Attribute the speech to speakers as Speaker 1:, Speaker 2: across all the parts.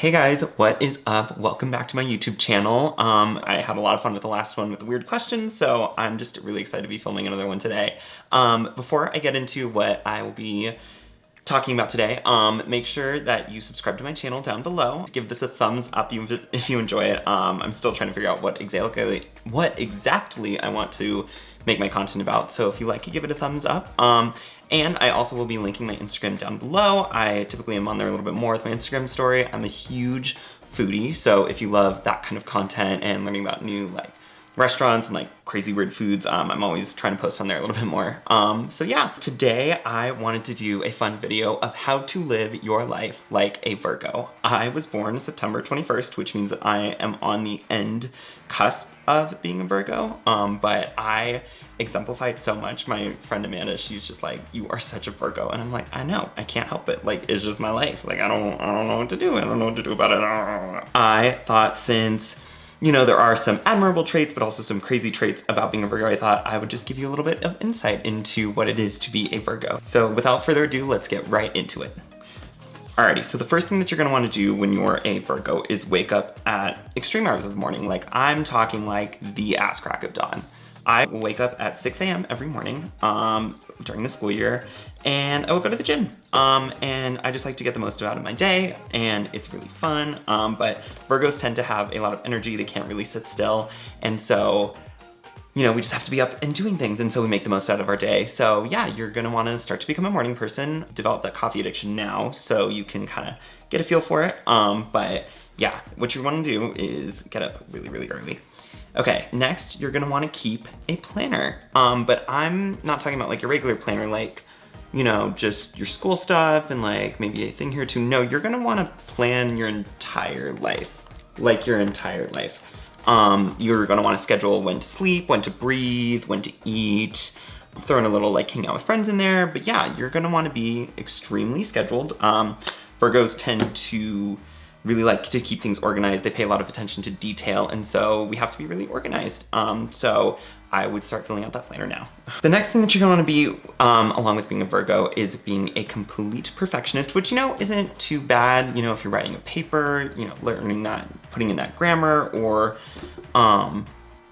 Speaker 1: Hey guys, what is up? Welcome back to my YouTube channel. I had a lot of fun with the last one with the weird questions, so I'm just really excited to be filming another one today. Before I get into what I will be talking about today, make sure that you subscribe to my channel down below. Give this a thumbs up if you enjoy it. I'm still trying to figure out what exactly I want to make my content about, so if you like it, give it a thumbs up. And I also will be linking my Instagram down below. I typically am on there a little bit more with my Instagram story. I'm a huge foodie, so if you love that kind of content and learning about new restaurants and crazy weird foods, I'm always trying to post on there a little bit more. So yeah, today I wanted to do a fun video of how to live your life like a Virgo. I was born September 21st, which means that I am on the end cusp of being a Virgo, but I exemplified so much. My friend Amanda, she's just like, you are such a Virgo. And I'm like, I know, I can't help it. It's just my life. I don't know what to do. I don't know what to do about it. I thought since there are some admirable traits, but also some crazy traits about being a Virgo, I thought I would just give you a little bit of insight into what it is to be a Virgo. So without further ado, let's get right into it. Alrighty, so the first thing that you're gonna wanna do when you're a Virgo is wake up at extreme hours of the morning. I'm talking the ass crack of dawn. I will wake up at 6 a.m. every morning during the school year, and I will go to the gym. And I just like to get the most out of my day, and it's really fun. But Virgos tend to have a lot of energy. They can't really sit still. And so, we just have to be up and doing things, and so we make the most out of our day. So yeah, you're gonna wanna start to become a morning person, develop that coffee addiction now so you can kind of get a feel for it. But yeah, what you wanna do is get up really, really early. Okay, next you're gonna wanna keep a planner. But I'm not talking about your regular planner, just your school stuff and maybe a thing here or two. No, you're gonna wanna plan your entire life, your entire life. You're gonna wanna schedule when to sleep, when to breathe, when to eat, throw in a little hang out with friends in there. But yeah, you're gonna wanna be extremely scheduled. Virgos tend to really like to keep things organized. They pay a lot of attention to detail, and so we have to be really organized. So I would start filling out that planner now. The next thing that you're gonna be, along with being a Virgo, is being a complete perfectionist, which isn't too bad, if you're writing a paper, learning that, putting in that grammar, or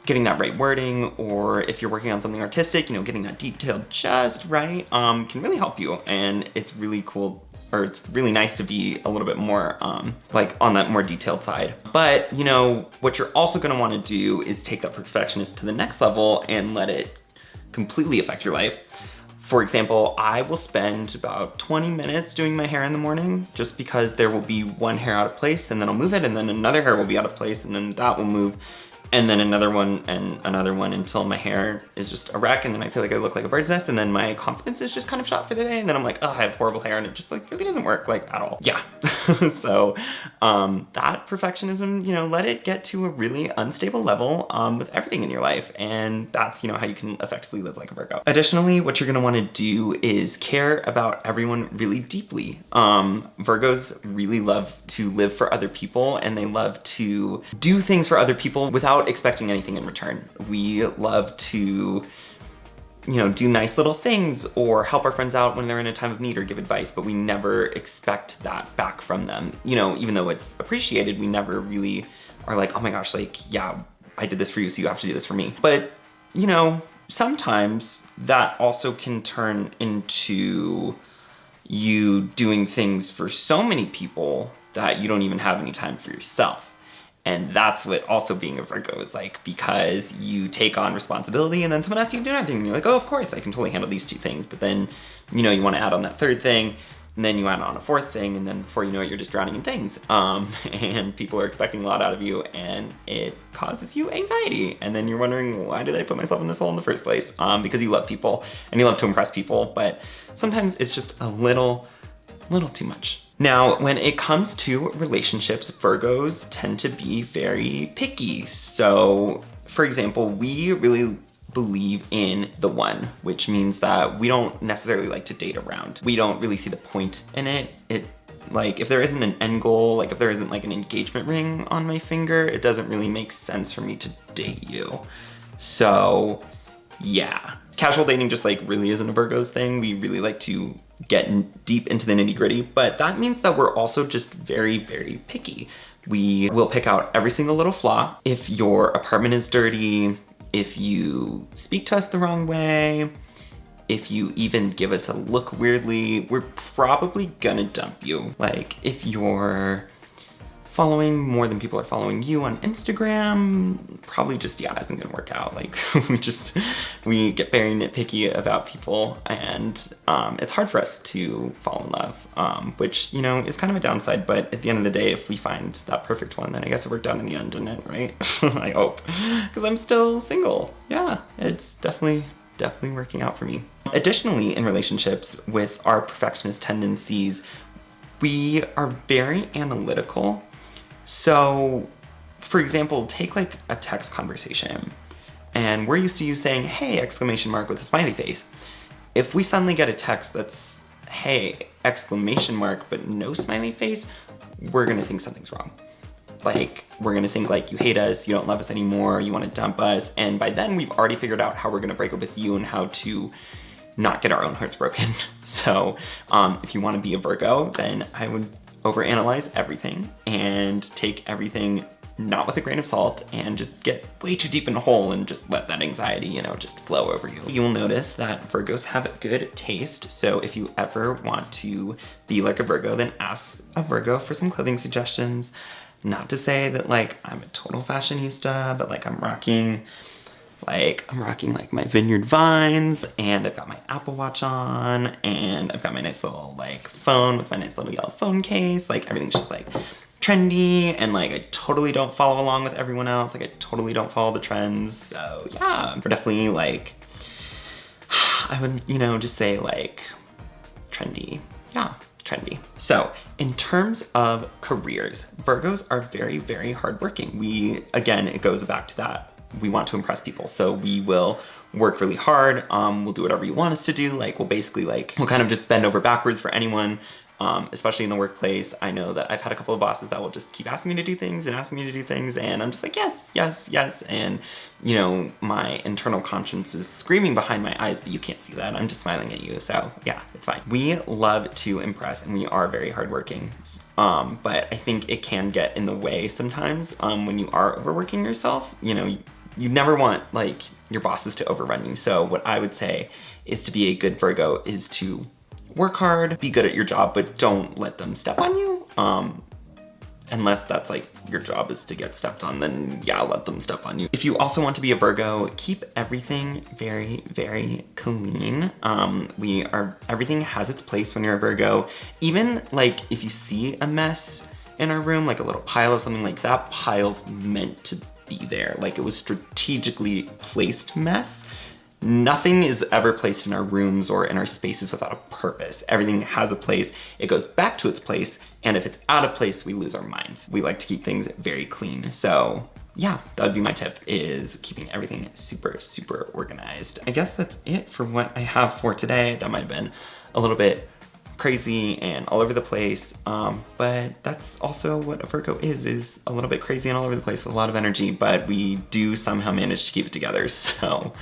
Speaker 1: getting that right wording, or if you're working on something artistic, getting that detailed just right, can really help you, and it's really cool. Or it's really nice to be a little bit more on that more detailed side. But what you're also gonna wanna do is take that perfectionist to the next level and let it completely affect your life. For example, I will spend about 20 minutes doing my hair in the morning, just because there will be one hair out of place, and then I'll move it, and then another hair will be out of place, and then that will move, and then another one and another one, until my hair is just a wreck, and then I feel like I look like a bird's nest, and then my confidence is just kind of shot for the day, and then I'm like, oh, I have horrible hair, and it just really doesn't work at all. Yeah. So that perfectionism, let it get to a really unstable level with everything in your life, and that's how you can effectively live like a Virgo. Additionally, what you're gonna wanna do is care about everyone really deeply. Virgos really love to live for other people, and they love to do things for other people without expecting anything in return. We love to do nice little things or help our friends out when they're in a time of need or give advice, but we never expect that back from them. Even though it's appreciated, we never really are like, oh my gosh, yeah, I did this for you, so you have to do this for me. But sometimes that also can turn into you doing things for so many people that you don't even have any time for yourself. And that's what also being a Virgo is because you take on responsibility and then someone asks you to do anything, and you're like, oh, of course, I can totally handle these two things. But then, you want to add on that third thing, and then you add on a fourth thing, and then before you know it, you're just drowning in things. And people are expecting a lot out of you, and it causes you anxiety. And then you're wondering, why did I put myself in this hole in the first place? Because you love people, and you love to impress people, but sometimes it's just a little too much. Now, when it comes to relationships, Virgos tend to be very picky. So, for example, we really believe in the one, which means that we don't necessarily like to date around. We don't really see the point in it. If there isn't an end goal, if there isn't an engagement ring on my finger, it doesn't really make sense for me to date you. So, yeah. Casual dating just really isn't a Virgos thing. We really like to get deep into the nitty gritty, but that means that we're also just very, very picky. We will pick out every single little flaw. If your apartment is dirty, if you speak to us the wrong way, if you even give us a look weirdly, we're probably gonna dump you. Like, if you're following more than people are following you on Instagram, probably just, yeah, isn't gonna work out. Like, we get very nitpicky about people, and it's hard for us to fall in love, which, you know, is kind of a downside, but at the end of the day, if we find that perfect one, then I guess it worked out in the end, didn't it, right? I hope, because I'm still single. Yeah, it's definitely working out for me. Additionally, in relationships with our perfectionist tendencies, we are very analytical. So, for example, take like a text conversation, and we're used to you saying, hey, exclamation mark with a smiley face. If we suddenly get a text that's, hey, exclamation mark, but no smiley face, we're gonna think something's wrong. Like, we're gonna think like you hate us, you don't love us anymore, you wanna dump us, and by then we've already figured out how we're gonna break up with you and how to not get our own hearts broken. So if you wanna be a Virgo, then I would overanalyze everything and take everything not with a grain of salt and just get way too deep in a hole and just let that anxiety, you know, just flow over you. You'll notice that Virgos have good taste. So if you ever want to be like a Virgo, then ask a Virgo for some clothing suggestions. Not to say that like I'm a total fashionista, but like I'm rocking like my Vineyard Vines, and I've got my Apple Watch on, and I've got my nice little like phone with my nice little yellow phone case. Like everything's just like trendy, and like I totally don't follow along with everyone else. Like I totally don't follow the trends. So yeah, we're definitely like, I would, you know, just say like trendy. Yeah, trendy. So in terms of careers, Virgos are very, very hardworking. Again, it goes back to that. We want to impress people. So we will work really hard. We'll do whatever you want us to do. Like, we'll basically like, we'll kind of just bend over backwards for anyone, especially in the workplace. I know that I've had a couple of bosses that will just keep asking me to do things and asking me to do things. And I'm just like, yes, yes, yes. And you know, my internal conscience is screaming behind my eyes, but you can't see that. I'm just smiling at you. So yeah, it's fine. We love to impress, and we are very hardworking. But I think it can get in the way sometimes when you are overworking yourself. You know, you never want like your bosses to overrun you. So what I would say is to be a good Virgo is to work hard, be good at your job, but don't let them step on you. Unless that's like your job is to get stepped on, then yeah, let them step on you. If you also want to be a Virgo, keep everything very, very clean. Everything has its place when you're a Virgo. Even like if you see a mess in our room, like a little pile of something, like that pile's meant to be there. Like it was strategically placed mess. Nothing is ever placed in our rooms or in our spaces without a purpose. Everything has a place, it goes back to its place, and if it's out of place, we lose our minds. We like to keep things very clean. So yeah, that would be my tip, is keeping everything super, super organized. I guess that's it for what I have for today. That might have been a little bit crazy and all over the place, but that's also what a Virgo is a little bit crazy and all over the place with a lot of energy, but we do somehow manage to keep it together. So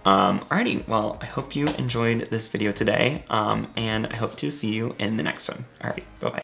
Speaker 1: alrighty, well, I hope you enjoyed this video today, and I hope to see you in the next one. Alright, bye-bye.